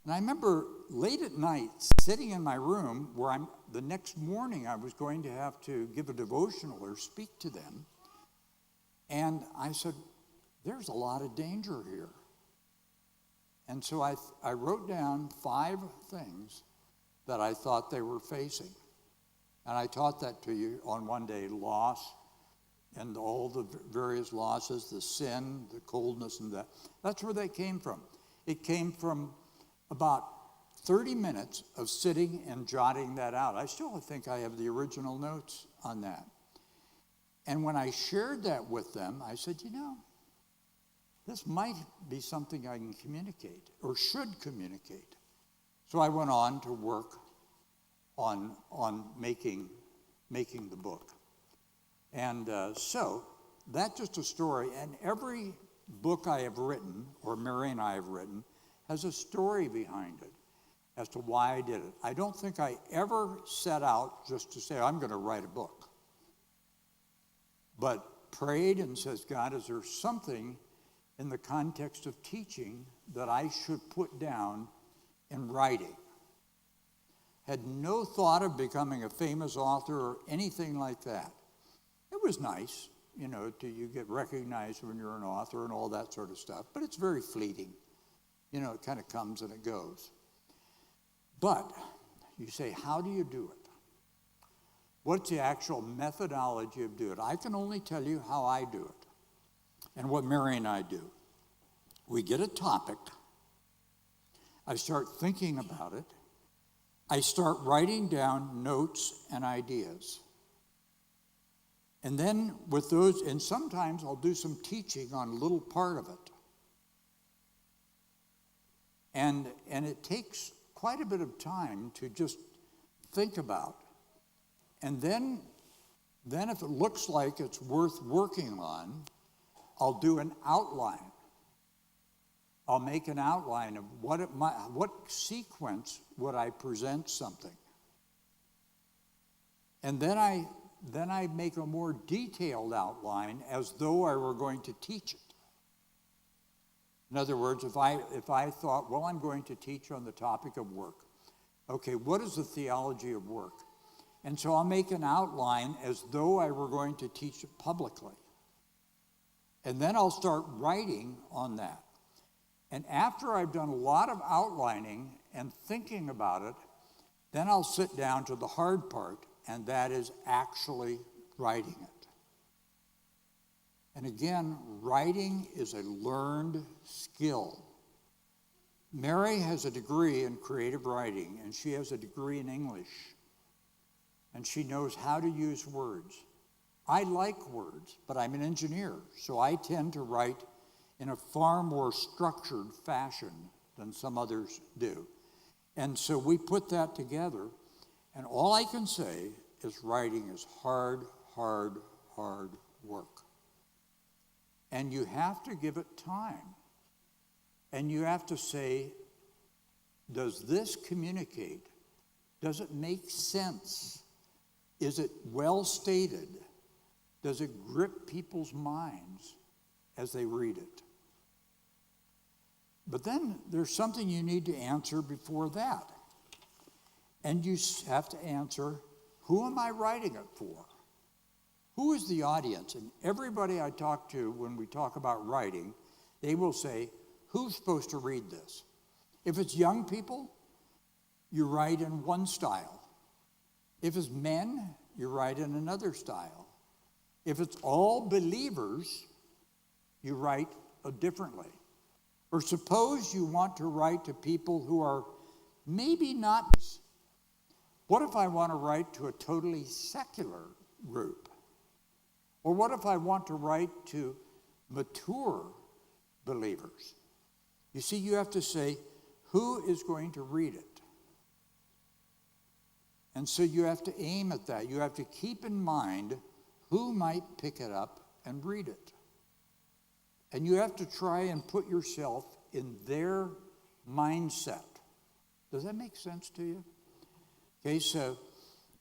And I remember late at night sitting in my room where the next morning I was going to have to give a devotional or speak to them. And I said, there's a lot of danger here. And so I wrote down 5 things that I thought they were facing. And I taught that to you on one day: loss and all the various losses, the sin, the coldness, and that. That's where they came from. It came from about 30 minutes of sitting and jotting that out. I still think I have the original notes on that. And when I shared that with them, I said, this might be something I can communicate or should communicate. So I went on to work on making the book. And so that's just a story. And every book I have written, or Mary and I have written, has a story behind it as to why I did it. I don't think I ever set out just to say, I'm going to write a book. But prayed and says, God, is there something in the context of teaching that I should put down in writing? Had no thought of becoming a famous author or anything like that. It was nice, you get recognized when you're an author and all that sort of stuff, but it's very fleeting. It kind of comes and it goes. But you say, how do you do it? What's the actual methodology of doing it? I can only tell you how I do it and what Mary and I do. We get a topic. I start thinking about it. I start writing down notes and ideas. And then with those, and sometimes I'll do some teaching on a little part of it. And it takes quite a bit of time to just think about. And then if it looks like it's worth working on, I'll do an outline. I'll make an outline of what sequence would I present something. And then I make a more detailed outline as though I were going to teach it. In other words, if I thought, well, I'm going to teach on the topic of work. Okay, what is the theology of work? And so I'll make an outline as though I were going to teach it publicly. And then I'll start writing on that. And after I've done a lot of outlining and thinking about it, then I'll sit down to the hard part, and that is actually writing it. And again, writing is a learned skill. Mary has a degree in creative writing, and she has a degree in English. And she knows how to use words. I like words, but I'm an engineer, so I tend to write in a far more structured fashion than some others do. And so we put that together, and all I can say is writing is hard, hard, hard work. And you have to give it time. And you have to say, does this communicate? Does it make sense? Is it well stated? Does it grip people's minds as they read it? But then there's something you need to answer before that. And you have to answer, who am I writing it for? Who is the audience? And everybody I talk to when we talk about writing, they will say, who's supposed to read this? If it's young people, you write in one style. If it's men, you write in another style. If it's all believers, you write differently. Or suppose you want to write to people who are maybe not. What if I want to write to a totally secular group? Or what if I want to write to mature believers? You see, you have to say, who is going to read it? And so you have to aim at that. You have to keep in mind who might pick it up and read it. And you have to try and put yourself in their mindset. Does that make sense to you? Okay, so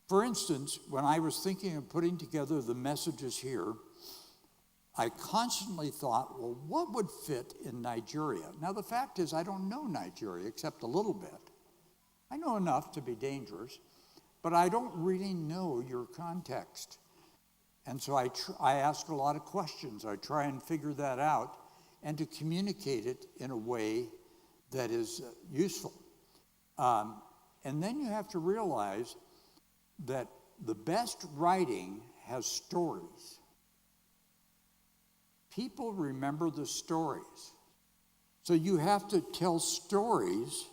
for instance, when I was thinking of putting together the messages here, I constantly thought, well, what would fit in Nigeria? Now, the fact is, I don't know Nigeria except a little bit. I know enough to be dangerous, but I don't really know your context. And so I ask a lot of questions. I try and figure that out and to communicate it in a way that is useful. And then you have to realize that the best writing has stories. People remember the stories. So you have to tell stories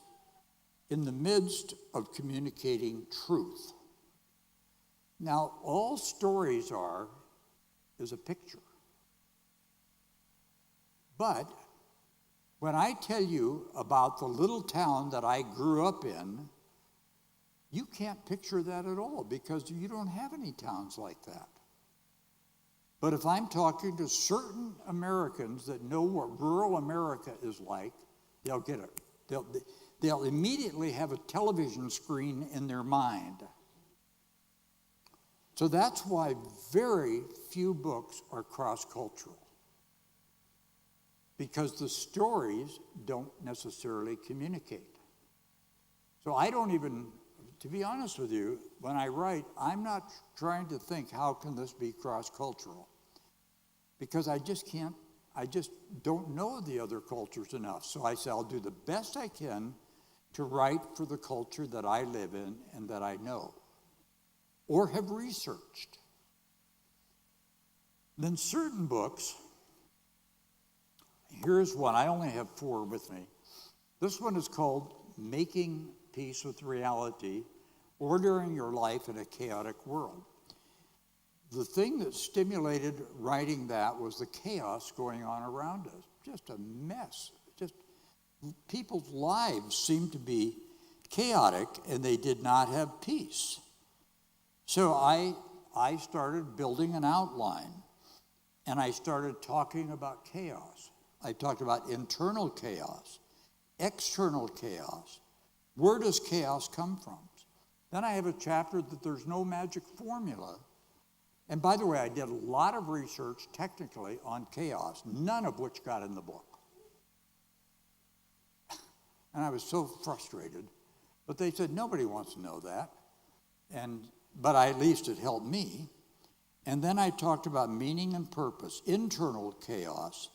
in the midst of communicating truth. Now, all stories is a picture. But when I tell you about the little town that I grew up in, you can't picture that at all because you don't have any towns like that. But if I'm talking to certain Americans that know what rural America is like, they'll get it. They'll immediately have a television screen in their mind. So that's why very few books are cross-cultural, because the stories don't necessarily communicate. So I don't even, to be honest with you, when I write, I'm not trying to think, how can this be cross-cultural? Because I just don't know the other cultures enough. So I say I'll do the best I can to write for the culture that I live in and that I know or have researched. Then certain books, here's one, I only have 4 with me. This one is called Making Peace with Reality, Ordering Your Life in a Chaotic World. The thing that stimulated writing that was the chaos going on around us. Just a mess. Just people's lives seemed to be chaotic and they did not have peace. So I started building an outline and I started talking about chaos. I talked about internal chaos, external chaos. Where does chaos come from? Then I have a chapter that there's no magic formula. And by the way, I did a lot of research technically on chaos, none of which got in the book. And I was so frustrated. But they said, nobody wants to know that. But at least it helped me. And then I talked about meaning and purpose, internal chaos,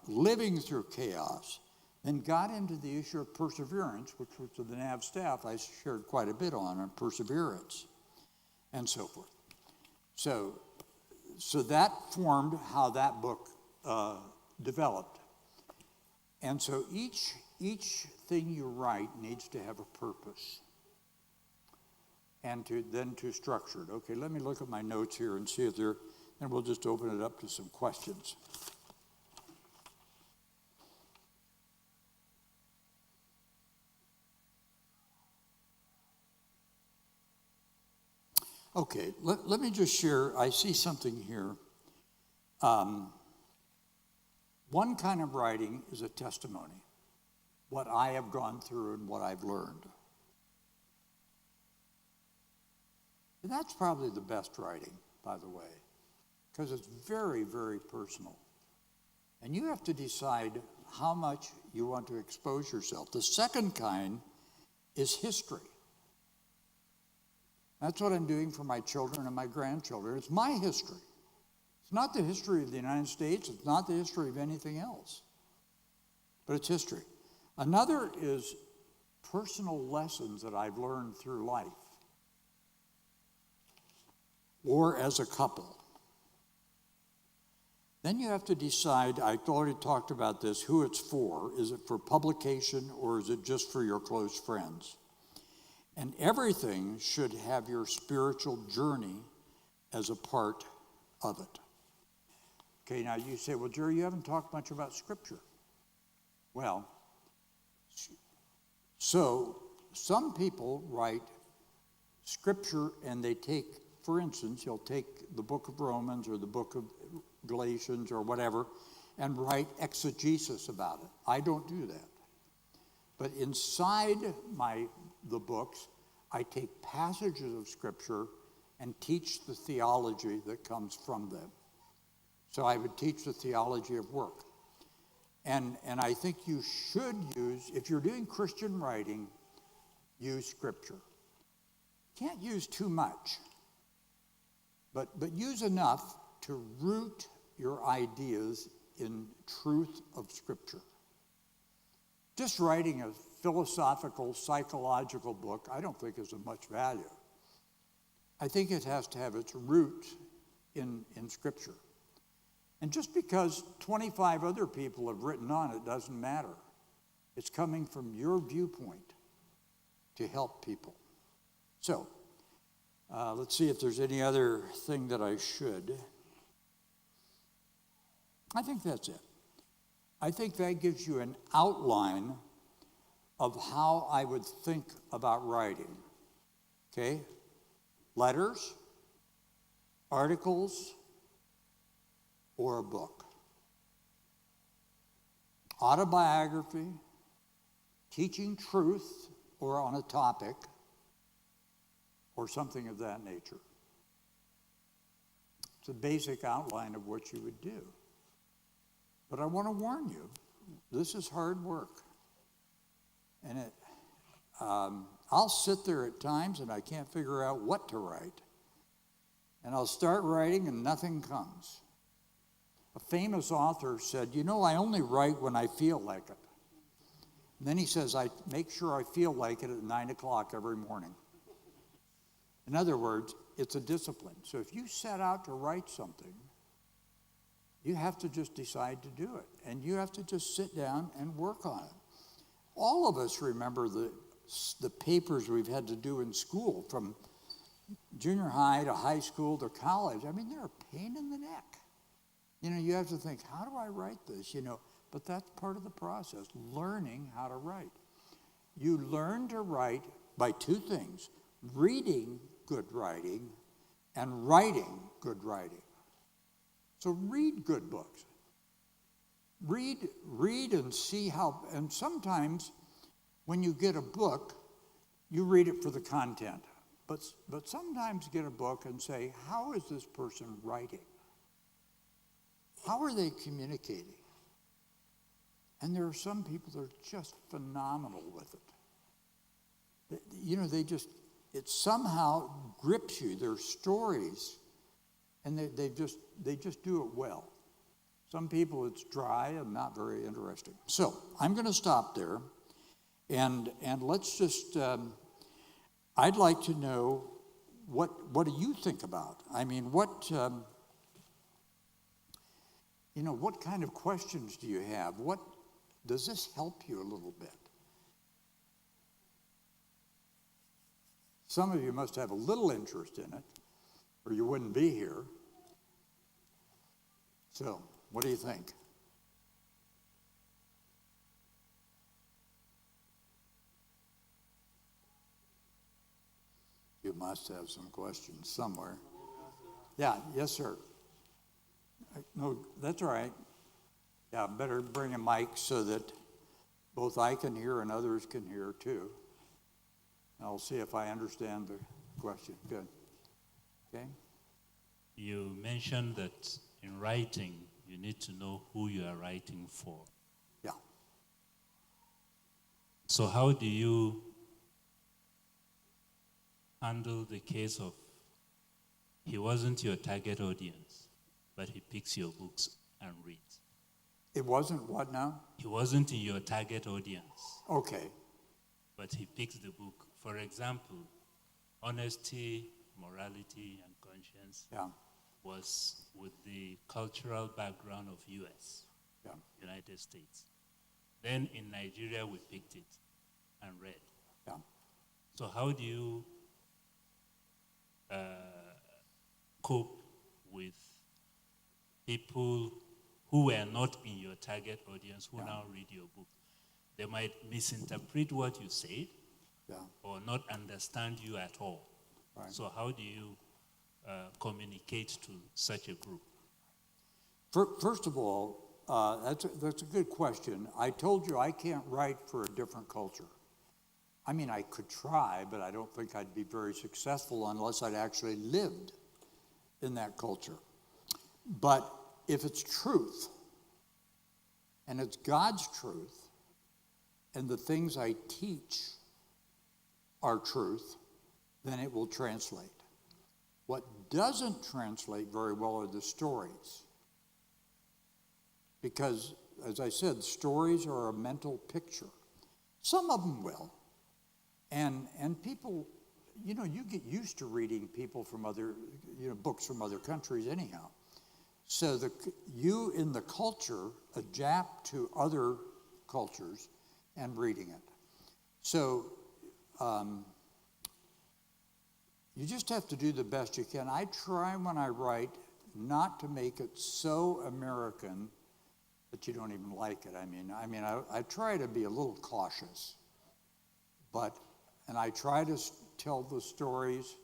living through chaos, then got into the issue of perseverance, which was the NAV staff I shared quite a bit on perseverance, and so forth. So that formed how that book developed. And so each thing you write needs to have a purpose and to structure it. Okay, let me look at my notes here and see if and we'll just open it up to some questions. Okay, let me just share. I see something here. One kind of writing is a testimony, what I have gone through and what I've learned. And that's probably the best writing, by the way, because it's very, very personal. And you have to decide how much you want to expose yourself. The second kind is history. That's what I'm doing for my children and my grandchildren. It's my history. It's not the history of the United States. It's not the history of anything else. But it's history. Another is personal lessons that I've learned through life or as a couple. Then you have to decide, I've already talked about this, who it's for. Is it for publication or is it just for your close friends? And everything should have your spiritual journey as a part of it. Okay, now you say, well, Jerry, you haven't talked much about Scripture. Well, so some people write Scripture and they take, for instance, you'll take the book of Romans or the book of Galatians or whatever and write exegesis about it. I don't do that. But inside the books, I take passages of Scripture and teach the theology that comes from them. So I would teach the theology of work. And I think you should use, if you're doing Christian writing, use Scripture. Can't use too much, but use enough to root your ideas in truth of Scripture. Just writing a philosophical, psychological book, I don't think is of much value. I think it has to have its root in Scripture. And just because 25 other people have written on it doesn't matter. It's coming from your viewpoint to help people. So, let's see if there's any other thing that I should. I think that's it. I think that gives you an outline of how I would think about writing. Okay? Letters, articles, or a book. Autobiography, teaching truth or on a topic, or something of that nature. It's a basic outline of what you would do. But I want to warn you, this is hard work. And I'll sit there at times and I can't figure out what to write. And I'll start writing and nothing comes. A famous author said, I only write when I feel like it. And then he says, I make sure I feel like it at 9 o'clock every morning. In other words, it's a discipline. So if you set out to write something, you have to just decide to do it. And you have to just sit down and work on it. All of us remember the papers we've had to do in school, from junior high to high school to college. I mean, they're a pain in the neck. You have to think, how do I write this? But that's part of the process, learning how to write. You learn to write by two things: reading good writing and writing good writing. So read good books. Read and see how, and sometimes when you get a book, you read it for the content. But sometimes get a book and say, how is this person writing? How are they communicating? And there are some people that are just phenomenal with it. It somehow grips you, their stories, and they just do it well. Some people, it's dry and not very interesting. So I'm going to stop there, and let's just, I'd like to know, what do you think about? I mean, what kind of questions do you have? Does this help you a little bit? Some of you must have a little interest in it, or you wouldn't be here. So, what do you think? You must have some questions somewhere. Yeah, yes, sir. No, that's all right. Yeah, better bring a mic so that both I can hear and others can hear too. I'll see if I understand the question. Good. Okay. You mentioned that in writing, you need to know who you are writing for. Yeah. So how do you handle the case of he wasn't your target audience, but he picks your books and reads? It wasn't what now? He wasn't in your target audience. Okay. But he picks the book. For example, Honesty, Morality, and Conscience was with the cultural background of United States. Then in Nigeria, we picked it and read. Yeah. So how do you cope with people who were not in your target audience who now read your book? They might misinterpret what you say or not understand you at all. Right. So how do you communicate to such a group? First of all, that's a good question. I told you I can't write for a different culture. I mean, I could try, but I don't think I'd be very successful unless I'd actually lived in that culture. But if it's truth, and it's God's truth, and the things I teach are truth, then it will translate. What doesn't translate very well are the stories. Because, as I said, stories are a mental picture. Some of them will. And people, you get used to reading people from other, books from other countries anyhow. So you in the culture adapt to other cultures and reading it. So you just have to do the best you can. I try when I write not to make it so American that you don't even like it. I try to be a little cautious, and I try to tell the stories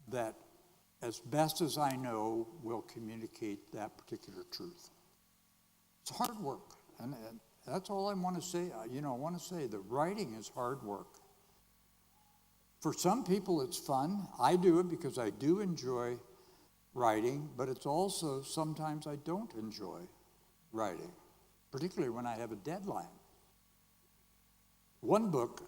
that, as best as I know, will communicate that particular truth. It's hard work, and that's all I want to say. I want to say that writing is hard work. For some people, it's fun. I do it because I do enjoy writing, but it's also sometimes I don't enjoy writing, particularly when I have a deadline. One book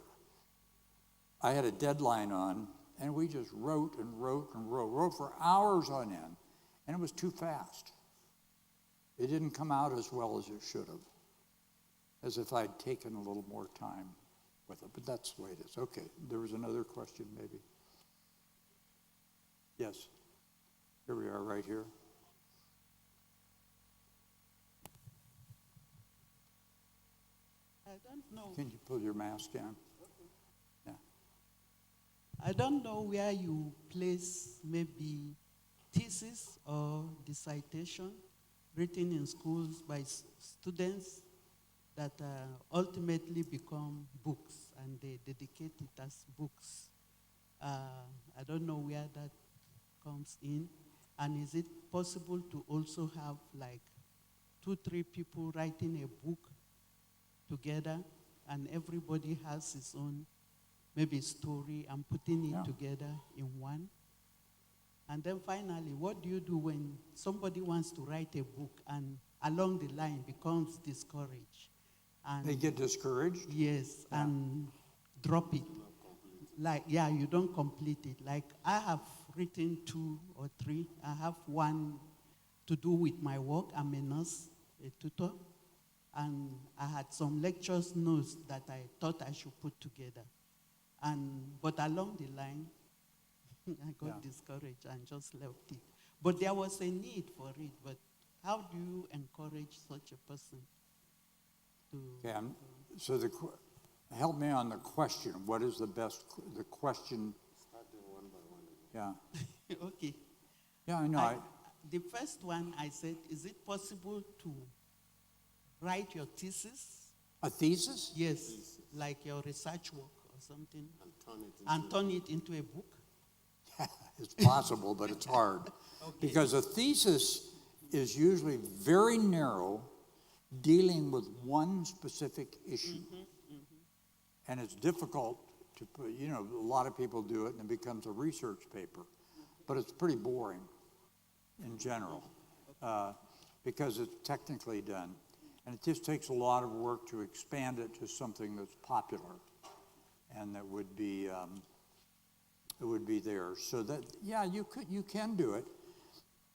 I had a deadline on, and we just wrote for hours on end, and it was too fast. It didn't come out as well as it should have, as if I'd taken a little more time with it, but that's the way it is. Okay, there was another question maybe. Yes, here we are right here. I don't know. Can you pull your mask down? Yeah. I don't know where you place maybe thesis or dissertation written in schools by students that ultimately become books, and they dedicate it as books. I don't know where that comes in. And is it possible to also have like 2-3 people writing a book together, and everybody has his own maybe story and putting it together in one? And then finally, what do you do when somebody wants to write a book and along the line becomes discouraged? And They get discouraged? yes, and drop it. Like, you don't complete it. Like, I have written 2 or 3. I have one to do with my work. I'm a nurse, a tutor. And I had some lectures notes that I thought I should put together. But along the line, I got discouraged and just left it. But there was a need for it. But how do you encourage such a person to? Okay, so help me on the question. What is the question? Starting one by one. Yeah. Okay. Yeah, I know. The first one I said, is it possible to write your thesis? A thesis? Yes, like your research work or something, And turn it into turn it into a book? It's possible, but it's hard. Okay. Because a thesis is usually very narrow, dealing with one specific issue. And it's difficult to put, a lot of people do it and it becomes a research paper. But it's pretty boring in general because it's technically done. And it just takes a lot of work to expand it to something that's popular and that would be there. So that, you can do it.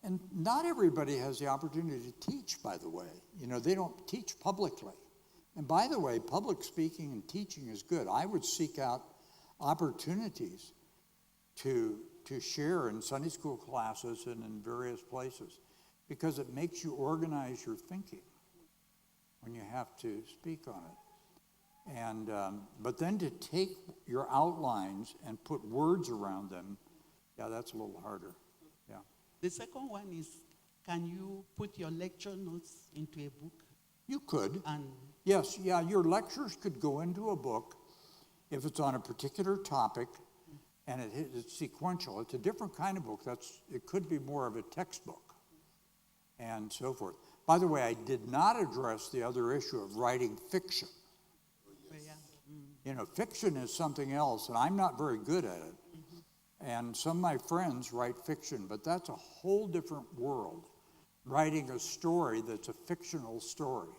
And not everybody has the opportunity to teach, by the way. They don't teach publicly. And by the way, public speaking and teaching is good. I would seek out opportunities to share in Sunday school classes and in various places because it makes you organize your thinking when you have to speak on it. And but then to take your outlines and put words around them, that's a little harder. Yeah. The second one is, can you put your lecture notes into a book? You could. And Yes, your lectures could go into a book if it's on a particular topic and it's sequential. It's a different kind of book. It could be more of a textbook and so forth. By the way, I did not address the other issue of writing fiction. Fiction is something else, and I'm not very good at it. And some of my friends write fiction, but that's a whole different world writing a story that's a fictional story.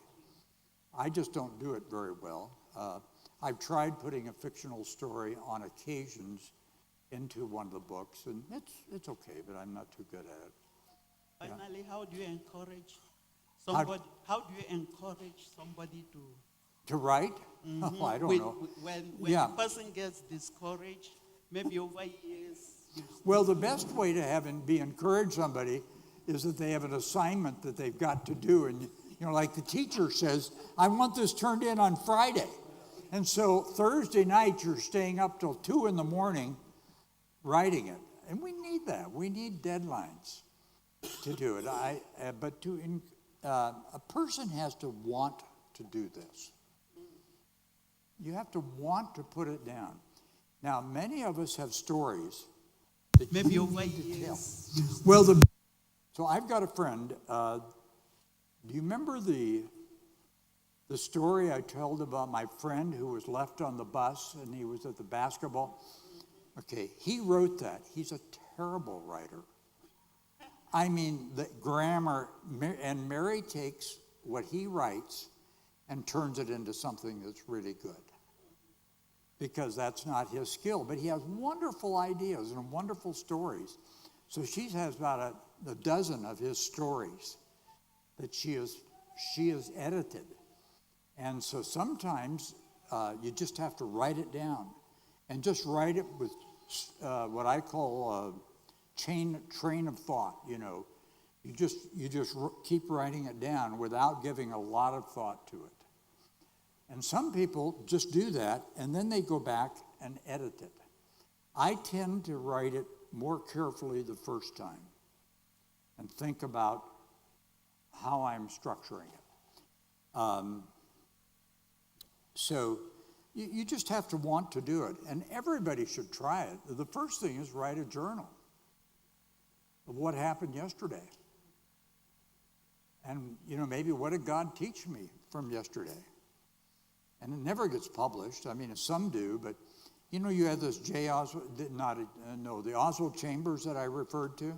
I just don't do it very well. I've tried putting a fictional story on occasions into one of the books, and it's okay, but I'm not too good at it. Finally, how do you encourage somebody? How do you encourage somebody To write? Oh, I don't know. When Yeah. the person gets discouraged, maybe over years? Well, the best way to encourage somebody is that they have an assignment that they've got to do. And, like the teacher says, I want this turned in on Friday. And so Thursday night, you're staying up till 2 a.m. writing it. And we need that. We need deadlines to do it. But a person has to want to do this. You have to want to put it down. Now, many of us have stories that Maybe you over need to tell. years. Well, so I've got a friend. Do you remember the story I told about my friend who was left on the bus and he was at the basketball? Okay, he wrote that. He's a terrible writer. I mean, the grammar, and Mary takes what he writes and turns it into something that's really good, because that's not his skill. But he has wonderful ideas and wonderful stories. So she has about a dozen of his stories that she has edited. And so sometimes you just have to write it down, and just write it with what I call train of thought. You just keep writing it down without giving a lot of thought to it. And some people just do that, and then they go back and edit it. I tend to write it more carefully the first time and think about how I'm structuring it. So you just have to want to do it, and everybody should try it. The first thing is write a journal of what happened yesterday. And, maybe what did God teach me from yesterday? And it never gets published. I mean, some do, but, you had this the Oswald Chambers that I referred to.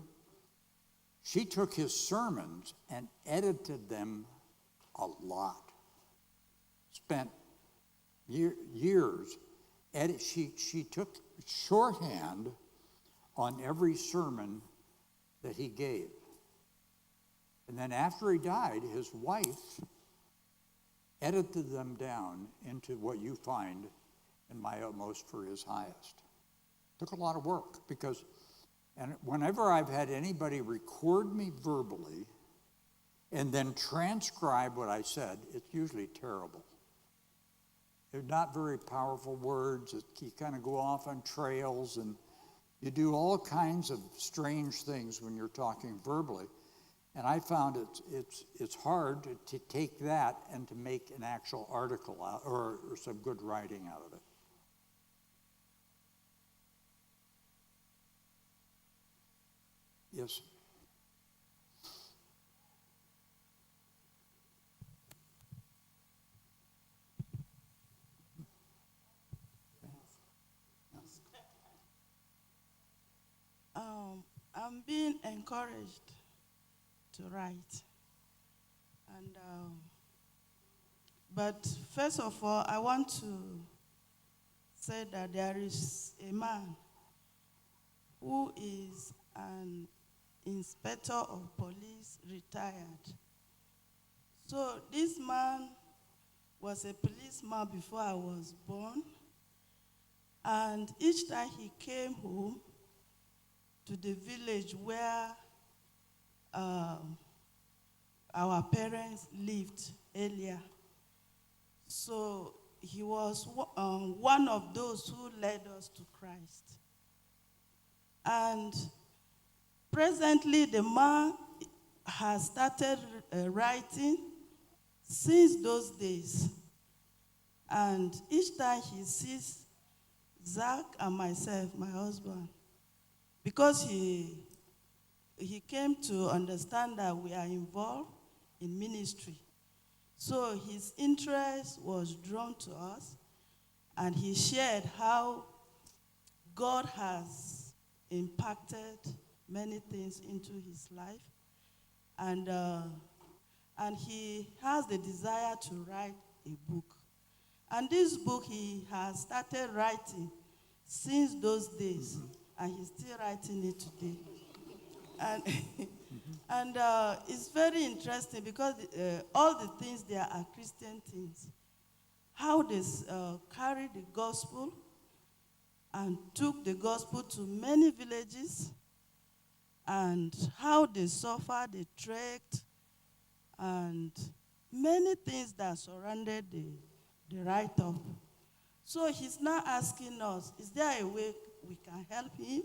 She took his sermons and edited them a lot. Spent years. She took shorthand on every sermon that he gave. And then after he died, his wife edited them down into what you find in My Utmost for His Highest. Took a lot of work, and whenever I've had anybody record me verbally and then transcribe what I said, it's usually terrible. They're not very powerful words. You kind of go off on trails, and you do all kinds of strange things when you're talking verbally. And I found it's hard to take that and to make an actual article out, or some good writing out of it. Yes. I'm being encouraged to write. And but first of all, I want to say that there is a man who is an inspector of police, retired. So this man was a policeman before I was born. And each time he came home to the village where our parents lived earlier. So he was one of those who led us to Christ. And presently, the man has started writing since those days. And each time he sees Zach and myself, my husband, because he came to understand that we are involved in ministry. So his interest was drawn to us, and he shared how God has impacted many things into his life. and he has the desire to write a book. And this book he has started writing since those days, and he's still writing it today. And, and it's very interesting because all the things there are Christian things. How they carried the gospel and took the gospel to many villages, and how they suffered, they trekked, and many things that surrounded the write-up. So he's now asking us, is there a way we can help him?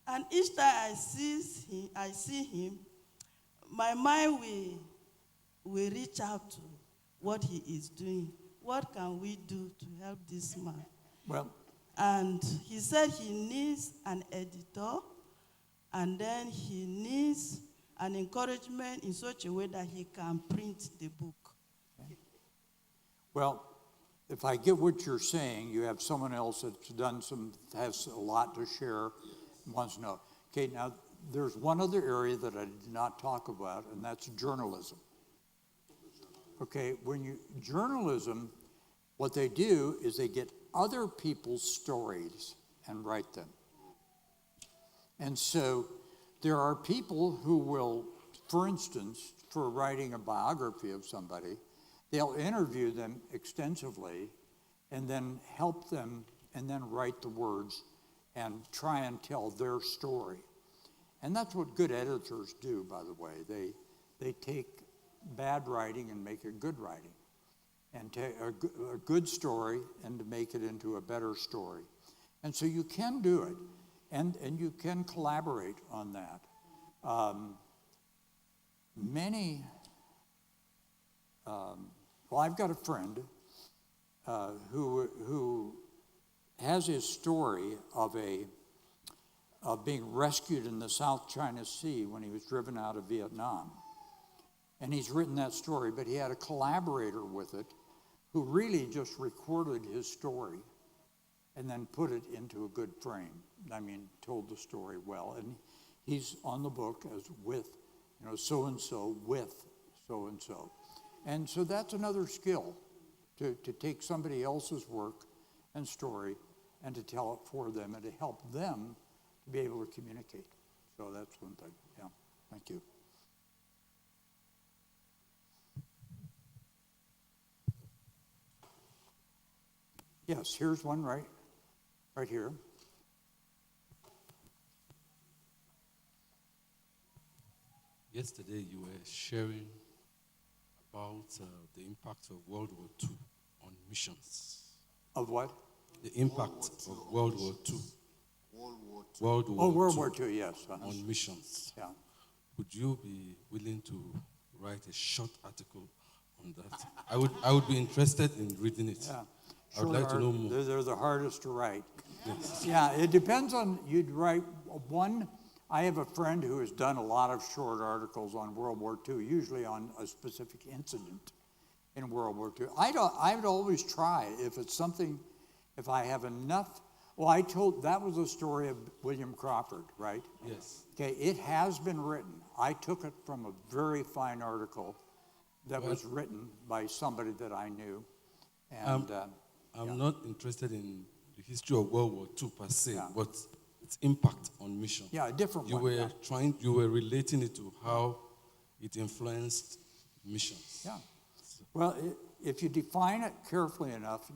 And each time I see him, my mind will reach out to what he is doing. What can we do to help this man? Well, And he said he needs an editor, and then he needs an encouragement in such a way that he can print the book. well, if I get what you're saying, you have someone else that's has a lot to share, wants to know. Okay, now there's one other area that I did not talk about, and that's journalism. Okay, journalism, what they do is they get other people's stories and write them. And so there are people who will, for instance, for writing a biography of somebody, they'll interview them extensively and then help them and then write the words and try and tell their story. And that's what good editors do, by the way. They take bad writing and make it good writing, and take a good story and to make it into a better story. And so you can do it, and you can collaborate on that. I've got a friend who has his story of being rescued in the South China Sea when he was driven out of Vietnam. And he's written that story, but he had a collaborator with it who really just recorded his story and then put it into a good frame. I mean, told the story well. And he's on the book as with, so-and-so with so-and-so. And so that's another skill, to take somebody else's work and story and to tell it for them and to help them to be able to communicate. So that's one thing. Yeah, thank you. Yes, here's one right here. Yesterday, you were sharing about the impact of World War II on missions. Of what? The impact of World War II. World War II. World War II, yes. On missions. Yeah. Would you be willing to write a short article on that? I would be interested in reading it. Yeah. I would like to know more. They're the hardest to write. Yes. Yeah, it depends on, you'd write one. I have a friend who has done a lot of short articles on World War II, usually on a specific incident in World War II. I would always try, if it's something, if I have enough. Well, that was a story of William Crawford, right? Yes. Okay, it has been written. I took it from a very fine article that was written by somebody that I knew. And I'm not interested in the history of World War II per se, Yeah. but its impact on mission. Yeah, a different You one. were you were relating it to how it influenced missions. Yeah. Well, if you define it carefully enough,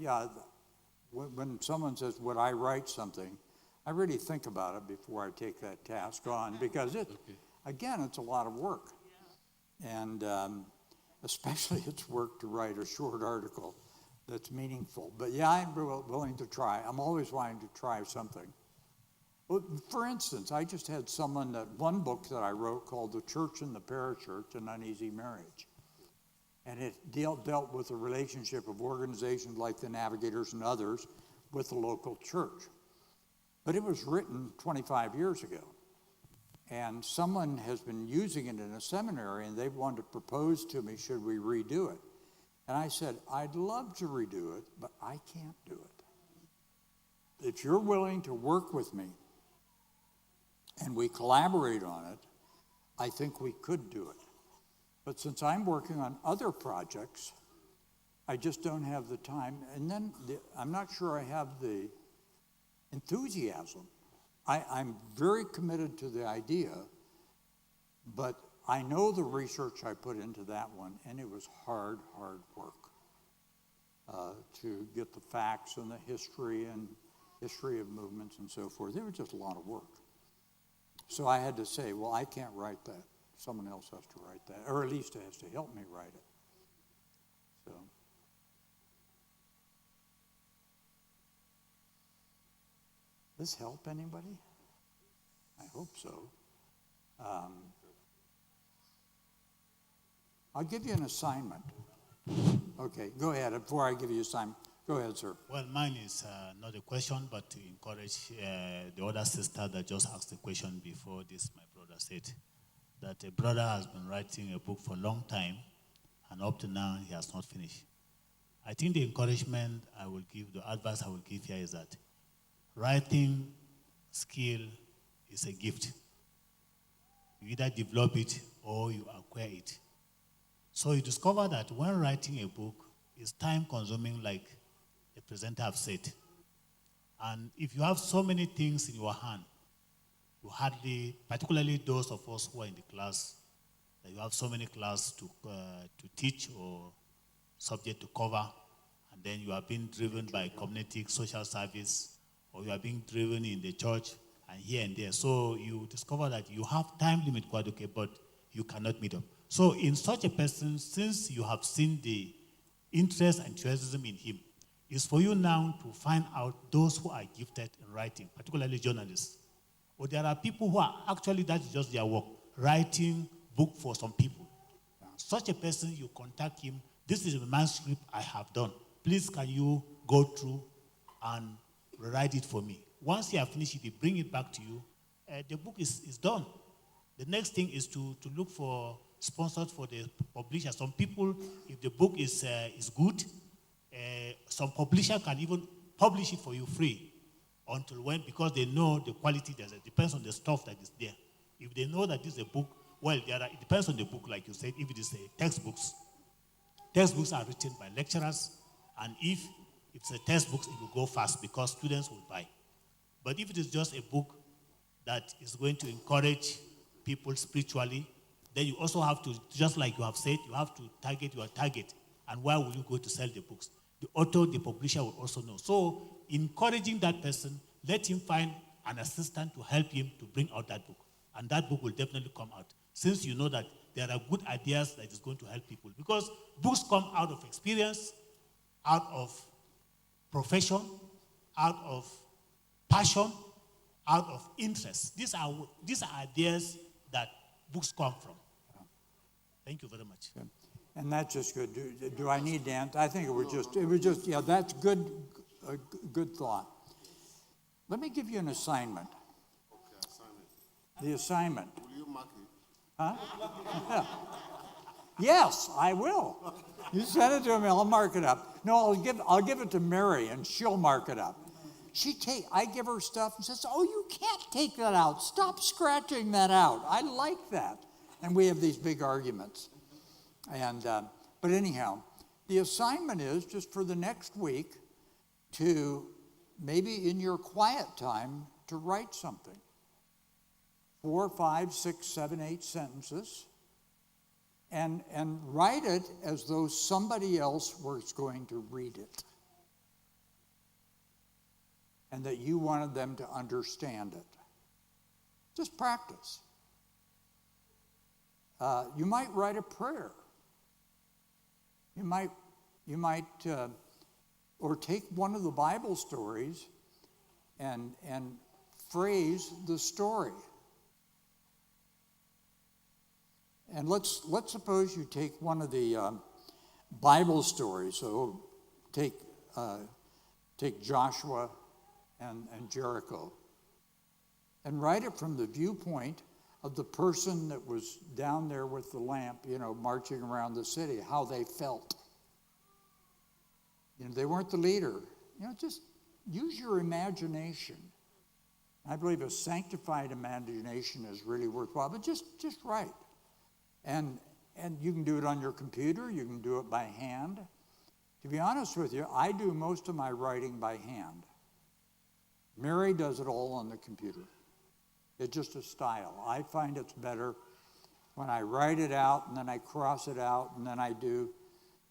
when someone says, would I write something, I really think about it before I take that task on, because again, it's a lot of work. Yeah. And especially it's work to write a short article that's meaningful. But yeah, I'm willing to try. I'm always wanting to try something. Well, for instance, I just had one book that I wrote called The Church and the Parachurch, An Uneasy Marriage. And it dealt with the relationship of organizations like the Navigators and others with the local church. But it was written 25 years ago. And someone has been using it in a seminary, and they wanted to propose to me, should we redo it? And I said, I'd love to redo it, but I can't do it. If you're willing to work with me, and we collaborate on it, I think we could do it. But since I'm working on other projects, I just don't have the time. And then I'm not sure I have the enthusiasm. I'm very committed to the idea, but I know the research I put into that one, and it was hard work to get the facts and the history of movements and so forth. It was just a lot of work. So I had to say, well, I can't write that. Someone else has to write that, or at least has to help me write it. So. This help anybody? I hope so. I'll give you an assignment. Okay, go ahead. Before I give you an assignment, go ahead, sir. Well, mine is not a question, but to encourage the other sister that just asked the question before this, my brother said, that a brother has been writing a book for a long time, and up to now, he has not finished. I think the encouragement I will give, the advice I will give here is that writing skill is a gift. You either develop it or you acquire it. So you discover that when writing a book, it's time consuming, like the presenter have said. And if you have so many things in your hand, you hardly, particularly those of us who are in the class, that you have so many classes to teach or subject to cover, and then you are being driven by community social service, or you are being driven in the church and here and there. So you discover that you have time limit, quite okay, but you cannot meet up. So in such a person, since you have seen the interest and enthusiasm in him, it's for you now to find out those who are gifted in writing, particularly journalists. Or there are people who are actually, that's just their work, writing book for some people. Such a person, you contact him, this is the manuscript I have done. Please can you go through and write it for me? Once you have finished it, he bring it back to you. The book is done. The next thing is to look for sponsors for the publisher. Some people, if the book is good, some publisher can even publish it for you free until when, because they know the quality. It depends on the stuff that is there. If they know that this is a book, well, it depends on the book, like you said. If it is textbooks are written by lecturers, and if it's a textbook, it will go fast because students will buy. But if it is just a book that is going to encourage people spiritually, then you also have to, just like you have said, you have to target your target. And where will you go to sell the books? The author, the publisher will also know. So encouraging that person, let him find an assistant to help him to bring out that book. And that book will definitely come out, since you know that there are good ideas that is going to help people. Because books come out of experience, out of profession, out of passion, out of interest. These are ideas that books come from. Thank you very much. Yeah. And that's just good. Do I need to answer? I think it was just, yeah, that's good, a good thought. Let me give you an assignment. Okay, assignment. The assignment. Will you mark it? Huh? Yes, I will. You send it to me, I'll mark it up. No, I'll give it to Mary, and she'll mark it up. I give her stuff and says, "Oh, you can't take that out. Stop scratching that out. I like that." And we have these big arguments. And but anyhow, the assignment is just for the next week to maybe in your quiet time to write something. 4, 5, 6, 7, 8 sentences. And write it as though somebody else was going to read it. And that you wanted them to understand it. Just practice. You might write a prayer. You might, or take one of the Bible stories and phrase the story. And let's suppose you take one of the Bible stories. So take Joshua and Jericho, and write it from the viewpoint of the person that was down there with the lamp, marching around the city, how they felt. They weren't the leader. Just use your imagination I believe a sanctified imagination is really worthwhile, but just write. And you can do it on your computer, you can do it by hand. To be honest with you, I do most of my writing by hand. Mary does it all on the computer. It's just a style. I find it's better when I write it out and then I cross it out and then I do,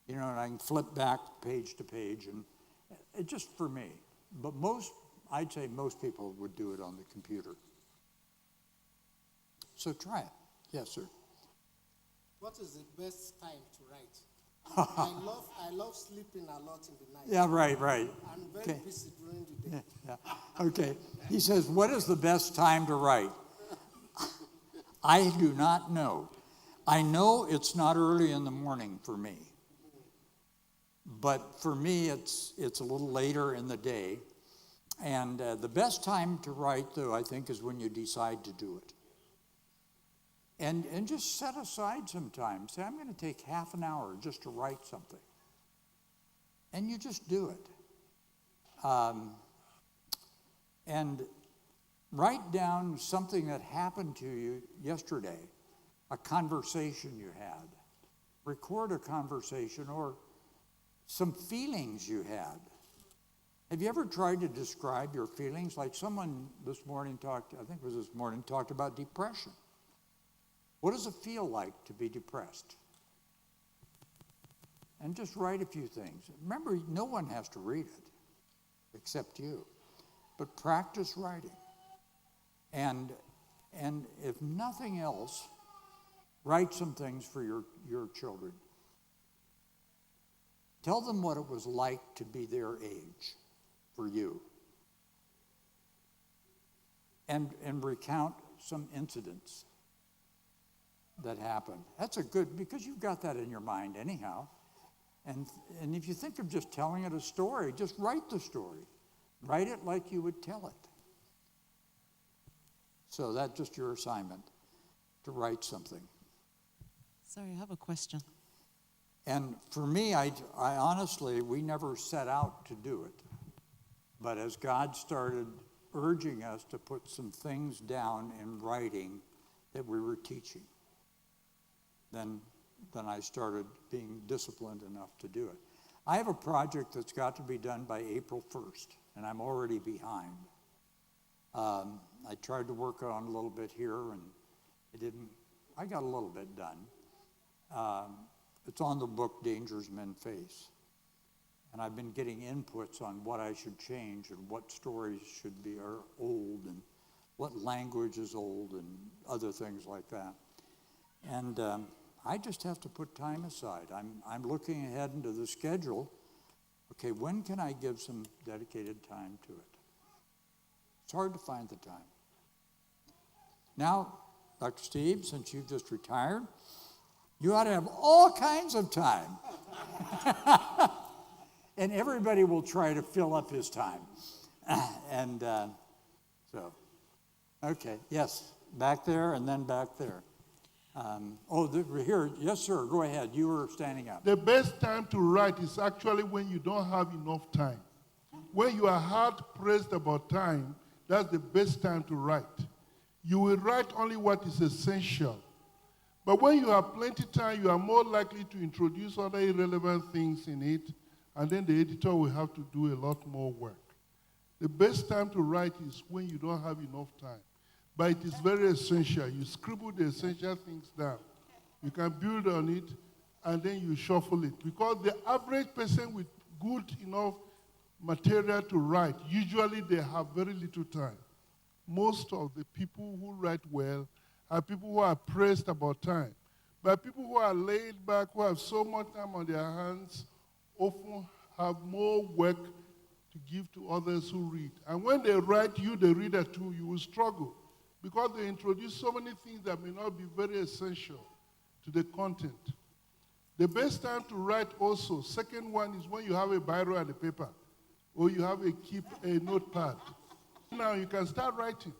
and I can flip back page to page, and it's just for me. But I'd say most people would do it on the computer. So try it. Yes, sir. What is the best time to write? I love sleeping a lot in the night. Yeah, right. I'm very busy during the day. Yeah. Okay. He says, what is the best time to write? I do not know. I know it's not early in the morning for me. But for me, it's a little later in the day. And the best time to write, though, I think, is when you decide to do it. And just set aside some time. Say, I'm going to take half an hour just to write something. And you just do it. And write down something that happened to you yesterday, a conversation you had. Record a conversation or some feelings you had. Have you ever tried to describe your feelings? Like someone this morning talked about depression. What does it feel like to be depressed? And just write a few things. Remember, no one has to read it except you. But practice writing. And if nothing else, write some things for your children. Tell them what it was like to be their age for you. And recount some incidents that happened. That's because you've got that in your mind anyhow. And if you think of just telling it a story, just write the story. Write it like you would tell it. So that's just your assignment, to write something. Sorry, I have a question. And for me, I honestly, we never set out to do it. But as God started urging us to put some things down in writing that we were teaching, then I started being disciplined enough to do it. I have a project that's got to be done by April 1st, and I'm already behind. I tried to work on a little bit here, and I got a little bit done. It's on the book Dangers Men Face. And I've been getting inputs on what I should change and what stories are old and what language is old and other things like that. And I just have to put time aside. I'm looking ahead into the schedule. Okay, when can I give some dedicated time to it? It's hard to find the time. Now, Dr. Steve, since you've just retired, you ought to have all kinds of time. And everybody will try to fill up his time. Okay, yes, back there and then back there. Here, yes, sir, go ahead. You were standing up. The best time to write is actually when you don't have enough time. When you are hard pressed about time, that's the best time to write. You will write only what is essential. But when you have plenty of time, you are more likely to introduce other irrelevant things in it, and then the editor will have to do a lot more work. The best time to write is when you don't have enough time. But it is very essential. You scribble the essential things down. You can build on it, and then you shuffle it. Because the average person with good enough material to write, usually they have very little time. Most of the people who write well are people who are pressed about time. But people who are laid back, who have so much time on their hands, often have more work to give to others who read. And when they write, you, the reader too, you will struggle because they introduce so many things that may not be very essential to the content. The best time to write also, second one, is when you have a biro and a paper, or you have a notepad. Now you can start writing.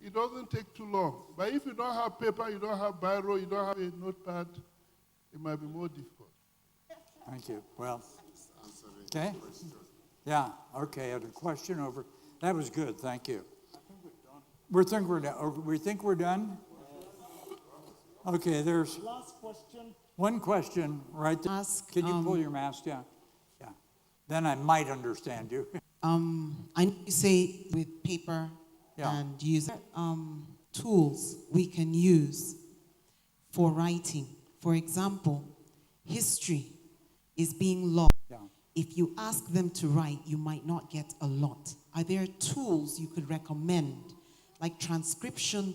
It doesn't take too long. But if you don't have paper, you don't have biro, you don't have a notepad, it might be more difficult. Thank you. Well, okay. Yeah, okay, I had a question over. That was good, thank you. We think we're done. We think we're done? Okay, there's Last question. one question right there. Ask, Can you pull your mask down? Yeah. Then I might understand you. I know you say with paper Yeah. and use tools we can use for writing. For example, history is being lost. Yeah. If you ask them to write, you might not get a lot. Are there tools you could recommend, like transcription